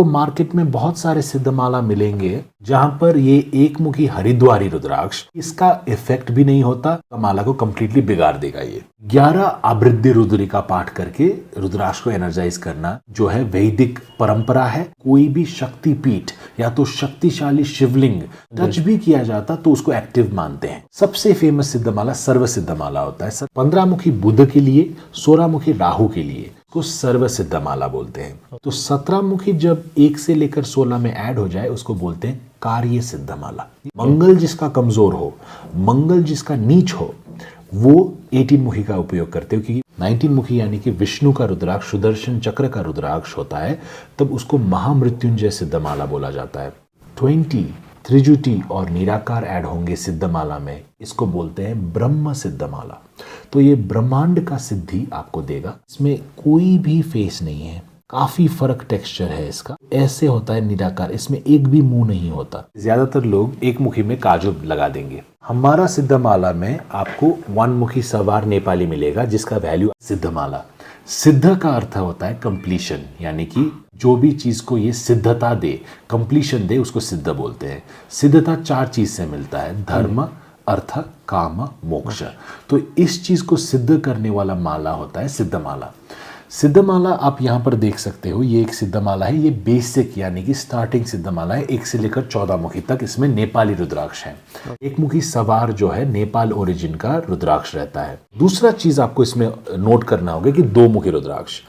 आपको मार्केट में बहुत सारे सिद्धमाला मिलेंगे जहां पर ये एक मुखी हरिद्वारी रुद्राक्ष, इसका इफेक्ट भी नहीं होता, माला को कंप्लीटली बिगाड़ देगा। ये 11 आवृद्धि रुद्री का पाठ करके रुद्राक्ष को एनर्जाइज करना जो है वैदिक परंपरा है। कोई भी शक्ति पीठ या तो शक्तिशाली शिवलिंग टच भी किया जाता तो उसको एक्टिव मानते हैं। सबसे फेमस सिद्धमाला सर्व सिद्धमाला होता है। 15 मुखी बुध के लिए, 16 मुखी राहु के लिए को सर्व सिद्धमाला बोलते हैं। तो 17 मुखी जब 1 से लेकर 16 में ऐड हो जाए उसको बोलते हैं कार्य सिद्धमाला। मंगल जिसका कमजोर हो, मंगल जिसका नीच हो, वो 18 मुखी का उपयोग करते हो, क्योंकि 19 मुखी यानी कि विष्णु का रुद्राक्ष, सुदर्शन चक्र का रुद्राक्ष होता है, तब उसको महामृत्युंजय सिद्धमाला बोला जाता है। 20 त्रिजुटी और निराकार ऐड होंगे सिद्धमाला में, इसको बोलते हैं ब्रह्म सिद्धमाला। तो ये ब्रह्मांड का सिद्धि आपको देगा। इसमें कोई भी फेस नहीं है, काफी फर्क टेक्सचर है इसका। ऐसे होता है निराकार, इसमें एक भी मुंह नहीं होता। ज्यादातर लोग एक मुखी में काजू लगा देंगे। हमारा सिद्धमाला में आपको 1 मुखी सवार नेपाली मिलेगा जिसका वैल्यू सिद्धमाला। सिद्ध का अर्थ होता है कंप्लीशन, यानी कि जो भी चीज को ये सिद्धता दे, कंप्लीशन दे, उसको सिद्ध बोलते हैं। सिद्धता 4 चीज से मिलता है, धर्म, अर्थ, काम, मोक्ष। तो इस चीज को सिद्ध करने वाला माला होता है सिद्धमाला। सिद्धमाला आप यहाँ पर देख सकते हो, ये एक सिद्धमाला है। ये बेसिक यानी कि स्टार्टिंग सिद्धमाला है। 1 से लेकर 14 मुखी तक इसमें नेपाली रुद्राक्ष है। 1 मुखी सवार जो है नेपाल ओरिजिन का रुद्राक्ष रहता है। दूसरा चीज आपको इसमें नोट करना होगा कि 2 मुखी रुद्राक्ष,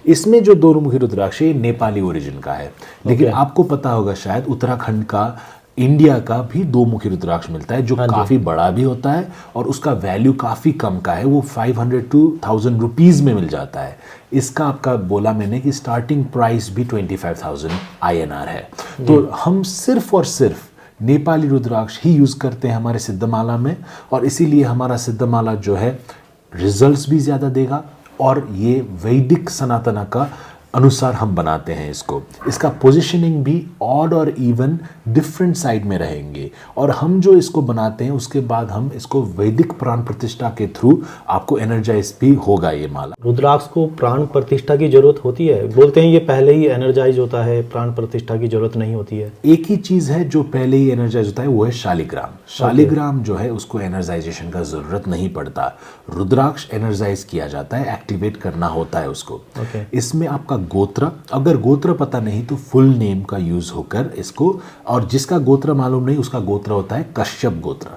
इसमें जो 2 मुखी रुद्राक्ष है ये नेपाली ओरिजिन का है। लेकिन आपको पता होगा शायद उत्तराखंड का, इंडिया का भी 2 मुखी रुद्राक्ष मिलता है जो काफी बड़ा भी होता है और उसका वैल्यू काफी कम का है। वो 500 to 1000 रुपीज में मिल जाता है। इसका आपका बोला मैंने कि स्टार्टिंग प्राइस भी 25,000 INR है। तो हम सिर्फ और सिर्फ नेपाली रुद्राक्ष ही यूज करते हैं हमारे सिद्धमाला में, और इसीलिए हमारा सिद्धमाला जो है रिजल्ट्स भी ज्यादा देगा और ये वैदिक सनातना का अनुसार हम बनाते हैं इसको। इसका पोजीशनिंग भी ऑड और इवन डिफरेंट साइड में रहेंगे, और हम जो इसको बनाते हैं उसके बाद हम इसको वैदिक प्राण प्रतिष्ठा के थ्रू आपको एनर्जाइज भी होगा ये माला। रुद्राक्ष को प्राण प्रतिष्ठा की जरूरत होती है? बोलते हैं ये पहले ही एनर्जाइज होता है, प्राण प्रतिष्ठा की जरूरत नहीं होती है। एक ही चीज है जो पहले ही एनर्जाइज होता है, वो है शालिग्राम। शालिग्राम जो है उसको एनर्जाइजेशन का जरूरत नहीं पड़ता। रुद्राक्ष एनर्जाइज किया जाता है, एक्टिवेट करना होता है उसको। इसमें आपका गोत्र, अगर गोत्र पता नहीं तो फुल नेम का यूज होकर इसको, और जिसका गोत्र मालूम नहीं उसका गोत्र होता है कश्यप गोत्र।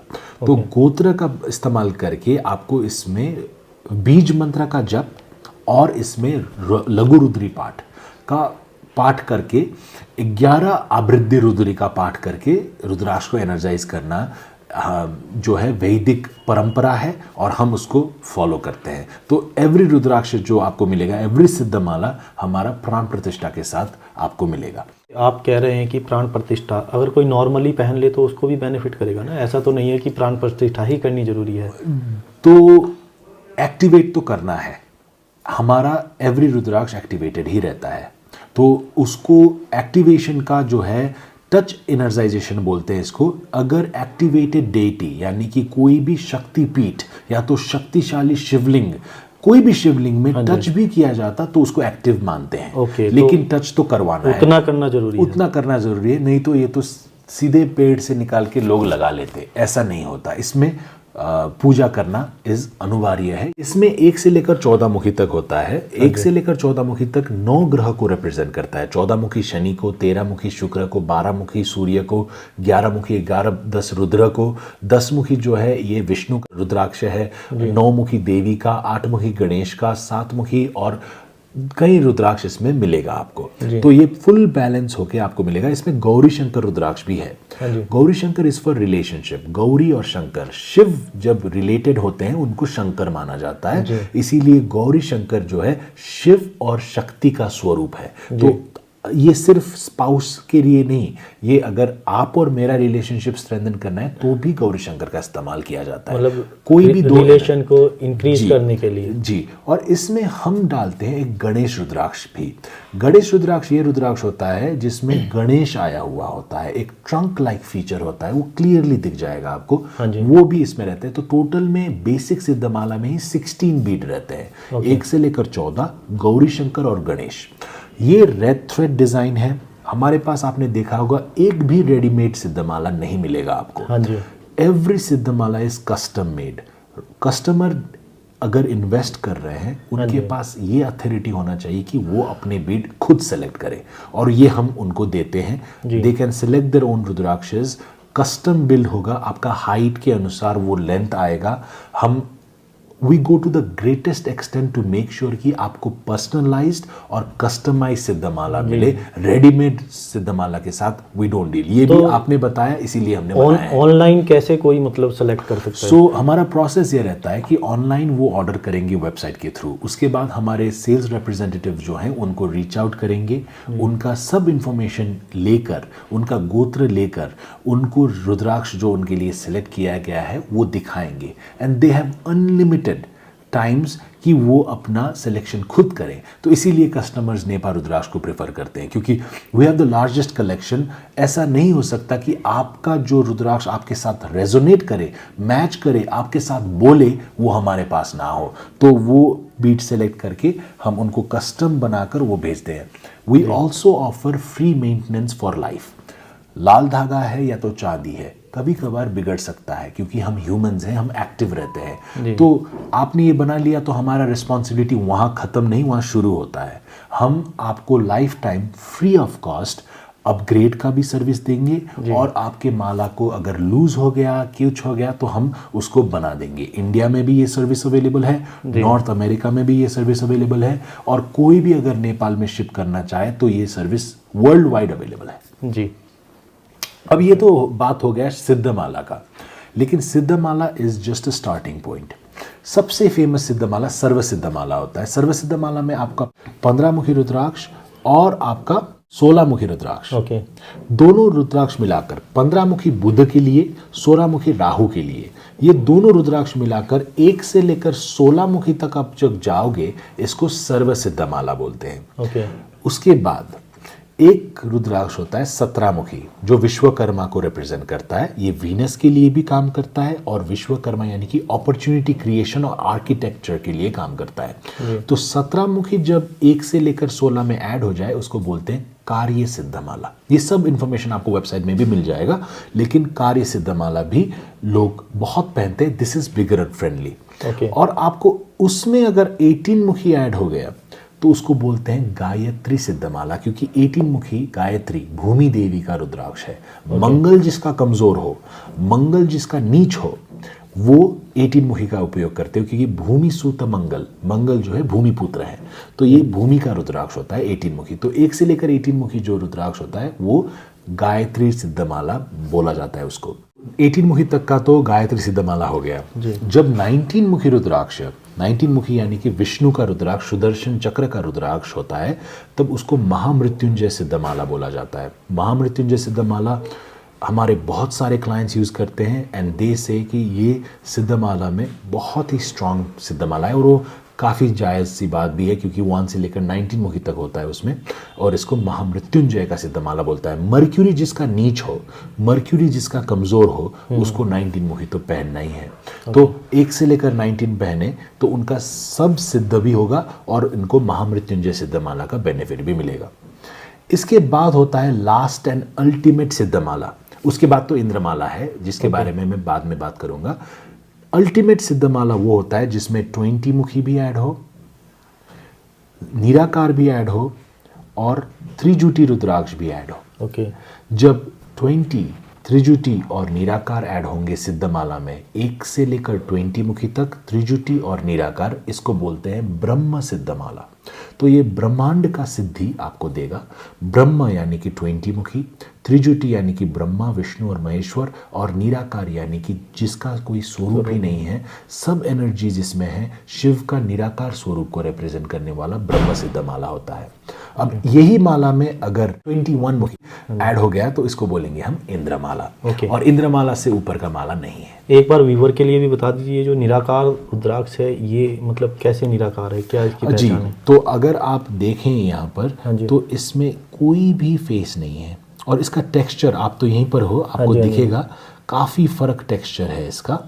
तो गोत्र का इस्तेमाल करके आपको इसमें बीज मंत्र का जप और इसमें लघु रुद्री पाठ का पाठ करके 11 आवृद्धि रुद्री का पाठ करके रुद्राक्ष को एनर्जाइज करना जो है वैदिक परंपरा है और हम उसको फॉलो करते हैं। तो एवरी रुद्राक्ष जो आपको मिलेगा, एवरी सिद्धमाला हमारा प्राण प्रतिष्ठा के साथ आपको मिलेगा। आप कह रहे हैं कि प्राण प्रतिष्ठा अगर कोई नॉर्मली पहन ले तो उसको भी बेनिफिट करेगा ना? ऐसा तो नहीं है कि प्राण प्रतिष्ठा ही करनी जरूरी है? तो एक्टिवेट तो करना है, हमारा एवरी रुद्राक्ष एक्टिवेटेड ही रहता है। तो उसको एक्टिवेशन का जो है टच एनर्जाइजेशन बोलते हैं इसको। अगर एक्टिवेटेड डेटी यानी कि कोई भी शक्ति पीठ या तो शक्तिशाली शिवलिंग, कोई भी शिवलिंग में टच भी किया जाता तो उसको एक्टिव मानते हैं। लेकिन तो टच तो करवाना है, उतना करना जरूरी है, उतना करना जरूरी है। नहीं तो ये तो सीधे पेड़ से निकाल के लोग लगा लेते, ऐसा नहीं होता। इसमें पूजा करना इज अनिवार्य है। इसमें 1 से लेकर 14 मुखी तक होता है। 1 से लेकर 14 मुखी तक 9 ग्रह को रिप्रेजेंट करता है। 14 मुखी शनि को, 13 मुखी शुक्र को, 12 मुखी सूर्य को, 11 मुखी 10 रुद्र को, 10 मुखी जो है ये विष्णु का रुद्राक्ष है, 9 मुखी देवी का, 8 मुखी गणेश का, 7 मुखी और कई रुद्राक्ष इसमें मिलेगा आपको। तो ये फुल बैलेंस होके आपको मिलेगा। इसमें गौरी शंकर रुद्राक्ष भी है। Gauri Shankar is for relationship. Gauri और शंकर, शिव जब रिलेटेड होते हैं उनको शंकर माना जाता है, इसीलिए गौरी शंकर जो है शिव और शक्ति का स्वरूप है। तो ये सिर्फ स्पाउस के लिए नहीं, ये अगर आप और मेरा रिलेशनशिप स्ट्रेंथन करना है तो भी गौरी शंकर का इस्तेमाल किया जाता है। मतलब कोई भी दो रिलेशन को इंक्रीज करने के लिए जी। और इसमें हम डालते हैं एक गणेश रुद्राक्ष भी। गणेश रुद्राक्ष ये रुद्राक्ष होता है जिसमें गणेश आया हुआ होता है, एक ट्रंक लाइक फीचर होता है, वो क्लियरली दिख जाएगा आपको। वो भी इसमें रहते हैं। तो टोटल में बेसिक सिद्धमाला में ही 16 बीट रहते हैं, 1 से लेकर 14, गौरी शंकर और गणेश। ये रेड थ्रेड डिजाइन है। हमारे पास आपने देखा होगा एक भी रेडीमेड सिद्धमाला नहीं मिलेगा आपको। हाँ जी। Every Siddhamala is custom made. Customer अगर इन्वेस्ट कर रहे हैं उनके पास ये अथॉरिटी होना चाहिए कि वो अपने बीड खुद सेलेक्ट करें, और ये हम उनको देते हैं। They can select their own rudrakshas. Custom build होगा, आपका हाइट के अनुसार वो लेंथ आएगा। हम we go to the greatest extent to make sure कि आपको पर्सनलाइज्ड और कस्टमाइज सिद्धमाला मिले। रेडीमेड सिद्धमाला के साथ वी डोंट डील। ये भी आपने बताया, इसीलिए हमने बनाया है। ऑनलाइन कैसे कोई मतलब सेलेक्ट कर सकता है? सो हमारा प्रोसेस ये रहता है कि ऑनलाइन वो ऑर्डर करेंगे वेबसाइट के थ्रू। उसके बाद हमारे सेल्स रिप्रेजेंटेटिव जो हैं उनको रीच आउट करेंगे, उनका सब इंफॉर्मेशन लेकर, उनका गोत्र लेकर, उनको रुद्राक्ष जो उनके लिए सिलेक्ट किया गया है वो दिखाएंगे। And they have unlimited times कि वो अपना सिलेक्शन खुद करें। तो इसीलिए कस्टमर्स नेपाल रुद्राक्ष को प्रेफर करते हैं, क्योंकि we have the largest collection. ऐसा नहीं हो सकता कि आपका जो रुद्राक्ष आपके साथ रेजोनेट करे, मैच करे, आपके साथ बोले, वो हमारे पास ना हो। तो वो बीट सेलेक्ट करके हम उनको कस्टम बनाकर वो भेजते हैं। We also offer free maintenance for life. लाल धागा है या तो चांदी है, कभी कभार बिगड़ सकता है, क्योंकि हम ह्यूमंस हैं, हम एक्टिव रहते हैं। तो आपने ये बना लिया तो हमारा रिस्पॉन्सिबिलिटी वहाँ ख़त्म नहीं, वहाँ शुरू होता है। हम आपको life time free of cost upgrade का भी सर्विस देंगे, और आपके माला को अगर लूज हो गया, क्यूच हो गया, तो हम उसको बना देंगे। इंडिया में भी ये सर्विस अवेलेबल है, नॉर्थ अमेरिका में भी ये सर्विस अवेलेबल है, और कोई भी अगर नेपाल में शिप करना चाहे तो ये सर्विस वर्ल्ड वाइड अवेलेबल है जी। अब ये तो बात हो गया सिद्धमाला का, लेकिन Siddhamala is just a starting point. सबसे फेमस सिद्धमाला सर्व सिद्धमाला होता है। सर्व सिद्धमाला में आपका 15 मुखी रुद्राक्ष और आपका 16 मुखी रुद्राक्ष, दोनों रुद्राक्ष मिलाकर 15 मुखी बुध के लिए, 16 मुखी राहु के लिए, ये दोनों रुद्राक्ष मिलाकर 1 से लेकर 16 मुखी तक आप जब जाओगे, इसको सर्व सिद्धमाला बोलते हैं। उसके बाद एक रुद्राक्ष होता है 17 मुखी, जो विश्वकर्मा को रिप्रेजेंट करता है। ये वीनस के लिए भी काम करता है, और विश्वकर्मा यानी कि अपॉर्चुनिटी क्रिएशन और आर्किटेक्चर के लिए काम करता है। तो 17 मुखी जब 1 से लेकर 16 में ऐड हो जाए, उसको बोलते हैं कार्य सिद्धमाला। ये सब इंफॉर्मेशन आपको वेबसाइट में भी मिल जाएगा, लेकिन कार्य सिद्धमाला भी लोग बहुत पहनते हैं। This is beginner friendly. और आपको उसमें अगर 18 मुखी ऐड हो गया तो उसको बोलते हैं गायत्री सिद्धमाला, क्योंकि 18 मुखी गायत्री भूमि देवी का रुद्राक्ष है। मंगल जिसका कमजोर हो, मंगल जिसका नीच हो, वो 18 मुखी का उपयोग करते हो, क्योंकि भूमि सूत मंगल, मंगल जो है भूमि पुत्र है, तो ये भूमि का रुद्राक्ष होता है 18 मुखी। तो 1 से लेकर 18 मुखी जो रुद्राक्ष होता है वो गायत्री सिद्धमाला बोला जाता है उसको। 18 मुखी तक का तो गायत्री सिद्धमाला हो गया। जब 19 मुखी रुद्राक्ष, 19 मुखी यानी कि विष्णु का रुद्राक्ष, सुदर्शन चक्र का रुद्राक्ष होता है, तब उसको महामृत्युंजय सिद्धमाला बोला जाता है। महामृत्युंजय सिद्धमाला हमारे बहुत सारे क्लाइंट्स यूज़ करते हैं, एंड दे से कि ये सिद्धमाला में बहुत ही स्ट्रांग सिद्धमाला है, और वो काफ़ी जायज़ सी बात भी है, क्योंकि 1 से लेकर 19 मुखी तक होता है उसमें, और इसको महामृत्युंजय का सिद्धमाला बोलता है। मर्क्यूरी जिसका नीच हो, मर्क्यूरी जिसका कमज़ोर हो, उसको 19 मुखी तो पहनना ही है। तो 1 से लेकर 19 पहने तो उनका सब सिद्ध भी होगा, और इनको महामृत्युंजय सिद्धमाला का बेनिफिट भी मिलेगा। इसके बाद होता है लास्ट एंड अल्टीमेट सिद्धमाला। उसके बाद तो इंद्रमाला है, जिसके बारे में मैं बाद में बात करूंगा। अल्टीमेट सिद्धमाला वो होता है जिसमें 20 मुखी भी ऐड हो, निराकार भी ऐड हो, और त्रिजुटी रुद्राक्ष भी ऐड हो। जब 20 त्रिजुटी और निराकार ऐड होंगे सिद्धमाला में, 1 से लेकर 20 मुखी तक त्रिजुटी और निराकार, इसको बोलते हैं ब्रह्म सिद्धमाला। तो ये ब्रह्मांड का सिद्धि आपको देगा। ब्रह्म यानी कि 20 मुखी, त्रिजुटी यानी कि ब्रह्मा विष्णु और महेश्वर, और निराकार यानी कि जिसका कोई स्वरूप ही नहीं है, सब एनर्जी जिसमें है, शिव का निराकार स्वरूप को रिप्रेजेंट करने वाला ब्रह्म सिद्धमाला होता है। अब यही माला में अगर 21 मुखी ऐड हो गया तो इसको बोलेंगे हम इंद्रमाला। और इंद्रमाला से ऊपर का माला नहीं है। एक बार व्यूवर के लिए भी बता दीजिए, जो निराकार रुद्राक्ष है ये मतलब कैसे निराकार है, क्या इसकी पहचान है? तो अगर आप देखें यहाँ पर, तो इसमें कोई भी फेस नहीं है, और इसका टेक्सचर, आप तो यहीं पर हो, आपको दिखेगा काफ़ी फर्क टेक्सचर है इसका।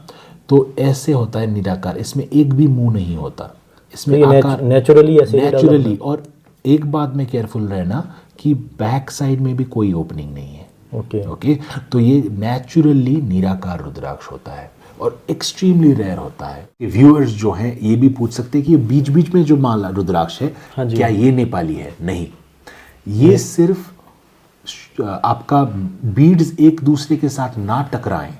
तो ऐसे होता है निराकार, इसमें एक भी मुंह नहीं होता, इसमें आकार नेचुरली ऐसे नेचुरली। और एक बात में केयरफुल रहना कि बैक साइड में भी कोई ओपनिंग नहीं है। ओके। ओके, तो ये नेचुरली निराकार रुद्राक्ष होता है और एक्सट्रीमली रेयर होता है। व्यूअर्स जो हैं ये भी पूछ सकते हैं कि ये बीच बीच में जो माला रुद्राक्ष है हाँ जी। क्या ये नेपाली है? नहीं, ये सिर्फ आपका बीड्स एक दूसरे के साथ ना टकराएं,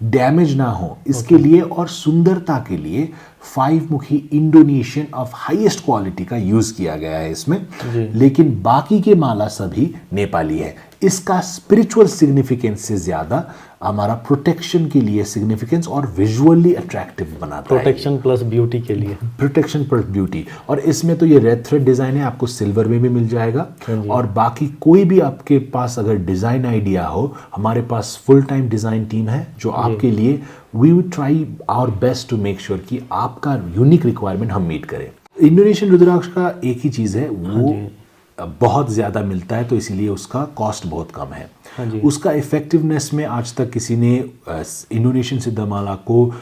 डैमेज ना हो, इसके लिए और सुंदरता के लिए 5 मुखी इंडोनेशियन ऑफ हाईएस्ट क्वालिटी का यूज किया गया है इसमें। लेकिन बाकी के माला सभी नेपाली है। इसका स्पिरिचुअल सिग्निफिकेंस से ज्यादा हमारा प्रोटेक्शन के लिए सिग्निफिकेंस और विजुअली अट्रैक्टिव बनाता है। प्रोटेक्शन प्लस ब्यूटी के लिए। Protection plus beauty. और इसमें तो ये रेड थ्रेड डिजाइन है, आपको सिल्वर में भी मिल जाएगा। और बाकी कोई भी आपके पास अगर डिजाइन आइडिया हो, हमारे पास फुल टाइम डिजाइन टीम है जो आपके लिए we will try our best to make sure कि आपका यूनिक रिक्वायरमेंट हम मीट करें। इंडोनेशियन रुद्राक्ष का एक ही चीज है, वो बहुत ज़्यादा मिलता है तो इसीलिए उसका कॉस्ट बहुत कम है। उसका इफेक्टिवनेस में आज तक किसी ने इंडोनेशियन सिद्धमाला को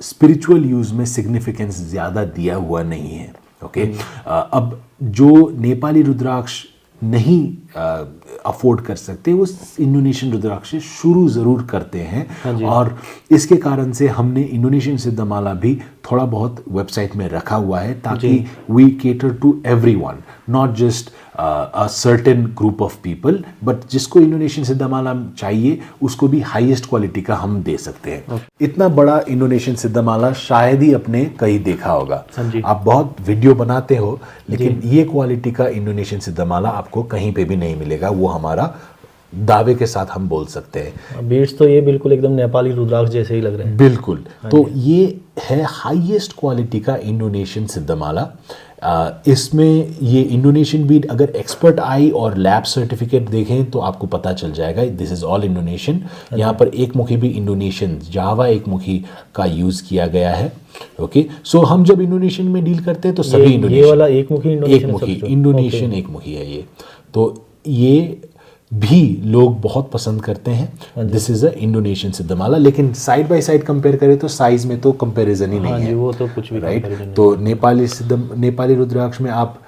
स्पिरिचुअल यूज में सिग्निफिकेंस ज़्यादा दिया हुआ नहीं है। ओके, अब जो नेपाली रुद्राक्ष नहीं अफोर्ड कर सकते वो इंडोनेशियन रुद्राक्ष से शुरू ज़रूर करते हैं। और इसके कारण से हमने इंडोनेशियन सिद्धमाला भी थोड़ा बहुत वेबसाइट में रखा हुआ है ताकि we cater to everyone, not just a certain group of people, but जिसको इंडोनेशियन सिद्धमाला चाहिए उसको भी हाईएस्ट क्वालिटी का हम दे सकते हैं। इतना बड़ा इंडोनेशियन सिद्धमाला शायद ही अपने कहीं देखा होगा। आप बहुत वीडियो बनाते हो लेकिन ये क्वालिटी का इंडोनेशियन सिद्धमाला आपको कहीं पे भी नहीं मिलेगा, वो हमारा दावे के साथ हम बोल सकते हैं। बीड्स तो ये बिल्कुल एकदम नेपाली रुद्राक्ष जैसे ही लग रहे हैं। बिल्कुल, तो ये है हाईएस्ट क्वालिटी का इंडोनेशियन सिद्धमाला। इसमें ये इंडोनेशियन बीड अगर एक्सपर्ट आई और लैब सर्टिफिकेट देखें तो आपको पता चल जाएगा दिस इज ऑल इंडोनेशियन। यहाँ पर एक मुखी भी इंडोनेशियन जावा एक मुखी का यूज किया गया है। ओके, सो हम जब इंडोनेशियन में डील करते हैं तो सभी इंडोनेशियन, ये वाला एक मुखी इंडोनेशियन एक मुखी है ये, तो ये भी लोग बहुत पसंद करते हैं। This is a Indonesian Siddhamala. लेकिन साइड बाय साइड कंपेयर करें तो साइज में तो कंपैरिजन ही नहीं है, वो तो कुछ भी राइट। तो नेपाली रुद्राक्ष में आप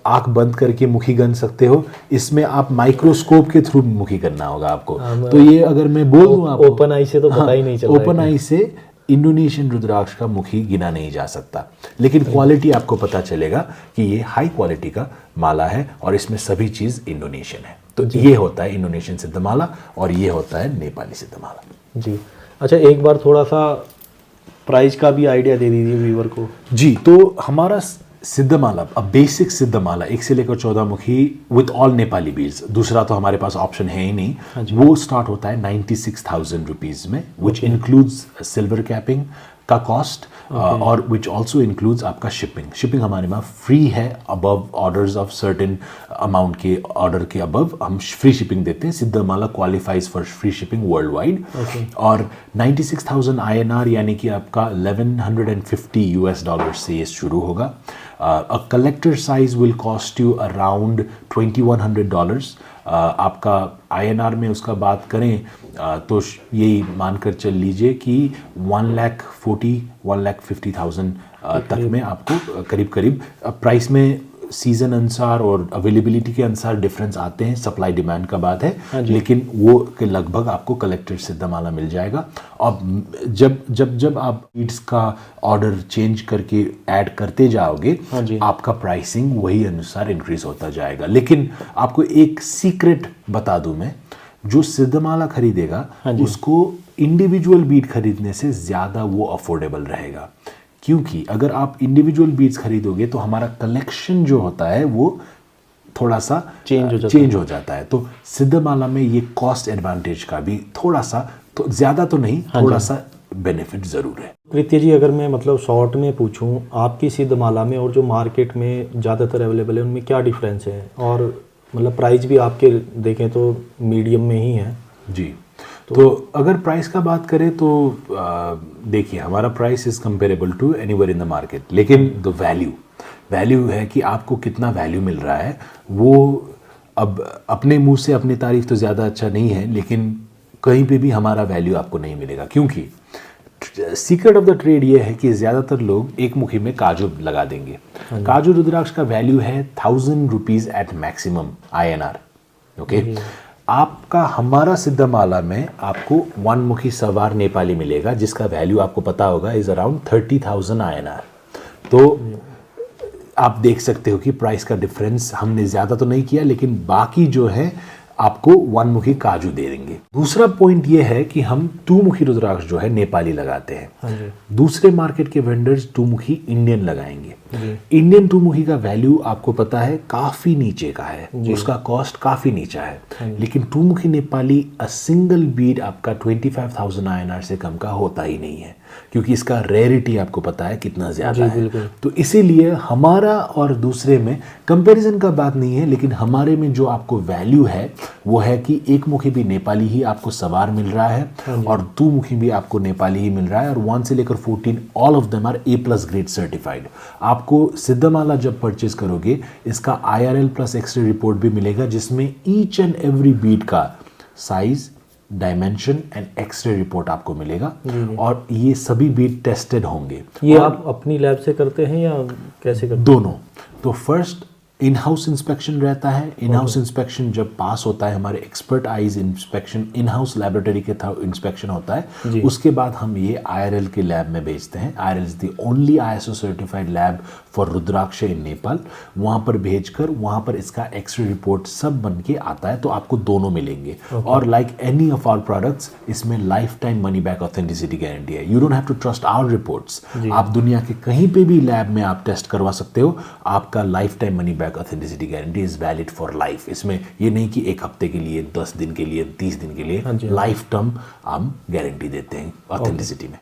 आंख बंद करके मुखी गन सकते हो, इसमें आप माइक्रोस्कोप के थ्रू मुखी करना होगा आपको। तो ये अगर मैं बोल दूं आपको ओपन आई से तो पता ही नहीं चल रहा है। ओपन आई से इंडोनेशियन रुद्राक्ष का मुखी गिना नहीं जा सकता, लेकिन क्वालिटी आपको पता चलेगा कि ये हाई क्वालिटी का माला है और इसमें सभी चीज इंडोनेशियन है। तो ये होता है इंडोनेशियन सिद्धमाला और ये होता है नेपाली सिद्धमाला। जी, अच्छा एक बार थोड़ा सा प्राइस का भी आइडिया दे दीजिए व्यूअर को। जी, तो हमारा सिद्धमाला, अब बेसिक सिद्धमाला 1 से लेकर 14 मुखी विद ऑल नेपाली बीड्स, दूसरा तो हमारे पास ऑप्शन है ही नहीं, वो स्टार्ट होता है 96,000 रुपीज में, विच इंक्लूड्स सिल्वर कैपिंग का कॉस्ट और विच ऑल्सो इंक्लूड्स आपका शिपिंग हमारे में फ्री है। Above orders of certain amount के ऑर्डर के अबव हम फ्री शिपिंग देते हैं। Siddhamala qualifies for free shipping worldwide. और 96,000 INR यानी कि आपका 1150 US डॉलर से ये शुरू होगा। अ collector size will cost you around $2,100। आपका INR में उसका बात करें तो यही मानकर चल लीजिए कि 1,50,000 तक में आपको करीब करीब प्राइस में सीजन अनुसार और अवेलेबिलिटी के अनुसार डिफरेंस आते हैं, सप्लाई डिमांड का बात है, लेकिन वो के लगभग आपको कलेक्टेड सिद्धमाला मिल जाएगा। और जब आप बीड्स का ऑर्डर चेंज करके ऐड करते जाओगे आपका प्राइसिंग वही अनुसार इंक्रीज होता जाएगा। लेकिन आपको एक सीक्रेट बता दूं मैं, जो सिद्धमाला खरीदेगा उसको इंडिविजुअल बीड खरीदने से ज़्यादा वो अफोर्डेबल रहेगा, क्योंकि अगर आप इंडिविजुअल बीड्स खरीदोगे तो हमारा कलेक्शन जो होता है वो थोड़ा सा चेंज हो जाता है। तो सिद्धमाला में ये कॉस्ट एडवांटेज का भी थोड़ा सा, तो ज़्यादा तो नहीं, थोड़ा सा बेनिफिट ज़रूर है। कृत्य जी, अगर मैं मतलब शॉर्ट में पूछूं, आपकी सिद्धमाला में और जो मार्केट में ज़्यादातर अवेलेबल है उनमें क्या डिफरेंस है? और मतलब प्राइस भी आपके देखें तो मीडियम में ही है। जी, तो अगर प्राइस का बात करें तो देखिए हमारा price is comparable to anywhere in the market, लेकिन द वैल्यू है कि आपको कितना वैल्यू मिल रहा है। वो अब अपने मुंह से अपनी तारीफ तो ज़्यादा अच्छा नहीं है, लेकिन कहीं पे भी हमारा वैल्यू आपको नहीं मिलेगा, क्योंकि सीक्रेट ऑफ द ट्रेड ये है कि ज़्यादातर लोग एक मुखी में काजू लगा देंगे। काजू रुद्राक्ष का वैल्यू है 1000 rupees at maximum INR। Okay, आपका हमारा सिद्धमाला में आपको वन मुखी सवार नेपाली मिलेगा जिसका वैल्यू आपको पता होगा इज अराउंड 30,000 INR। तो आप देख सकते हो कि प्राइस का डिफरेंस हमने ज़्यादा तो नहीं किया, लेकिन बाकी जो है आपको वन मुखी काजू दे देंगे। दूसरा पॉइंट ये है कि हम टू मुखी रुद्राक्ष जो है नेपाली लगाते हैं। दूसरे मार्केट के वेंडर्स टू मुखी इंडियन लगाएंगे। इंडियन टू मुखी का वैल्यू आपको पता है काफी नीचे का है, उसका कॉस्ट काफी नीचा है। लेकिन टू मुखी नेपाली अ सिंगल बीड आपका 25,000 INR से कम का होता ही नहीं है, क्योंकि इसका रेयरिटी आपको पता है कितना ज्यादा है। तो इसीलिए हमारा और दूसरे में कंपैरिजन का बात नहीं है, लेकिन हमारे में जो आपको वैल्यू है वो है कि एक मुखी भी नेपाली ही आपको सवार मिल रहा है और दो मुखी भी आपको नेपाली ही मिल रहा है, और 1 से लेकर 14 all of them are A+ grade certified. आपको सिद्धमाला जब परचेज करोगे इसका IRL प्लस एक्सरे रिपोर्ट भी मिलेगा, जिसमें ईच एंड एवरी बीड का size, dimension and x ray report आपको मिलेगा, और ये सभी बीड टेस्टेड होंगे। ये आप अपनी लैब से करते हैं या कैसे करते हैं? दोनों। तो फर्स्ट इन हाउस इंस्पेक्शन रहता है। इन हाउस इंस्पेक्शन जब पास होता है, हमारे expert eyes inspection in house laboratory के थ्रू इंस्पेक्शन होता है, उसके बाद हम ये IRL के लैब में भेजते हैं। IRL is the only ISO certified lab for rudraksha in Nepal. वहाँ पर भेजकर वहाँ पर इसका एक्सरे रिपोर्ट सब बन के आता है, तो आपको दोनों मिलेंगे। और like any of our products, इसमें lifetime money back authenticity guarantee है। You don't have to trust our reports. आप दुनिया के कहीं पे भी लैब में आप टेस्ट करवा सकते हो, आपका life time money back authenticity guarantee is valid for life. इसमें ये नहीं कि एक हफ्ते के लिए, 10 दिन के लिए, 30 दिन के लिए, लाइफ टर्म हम गारंटी देते हैं ऑथेंटिसिटी में।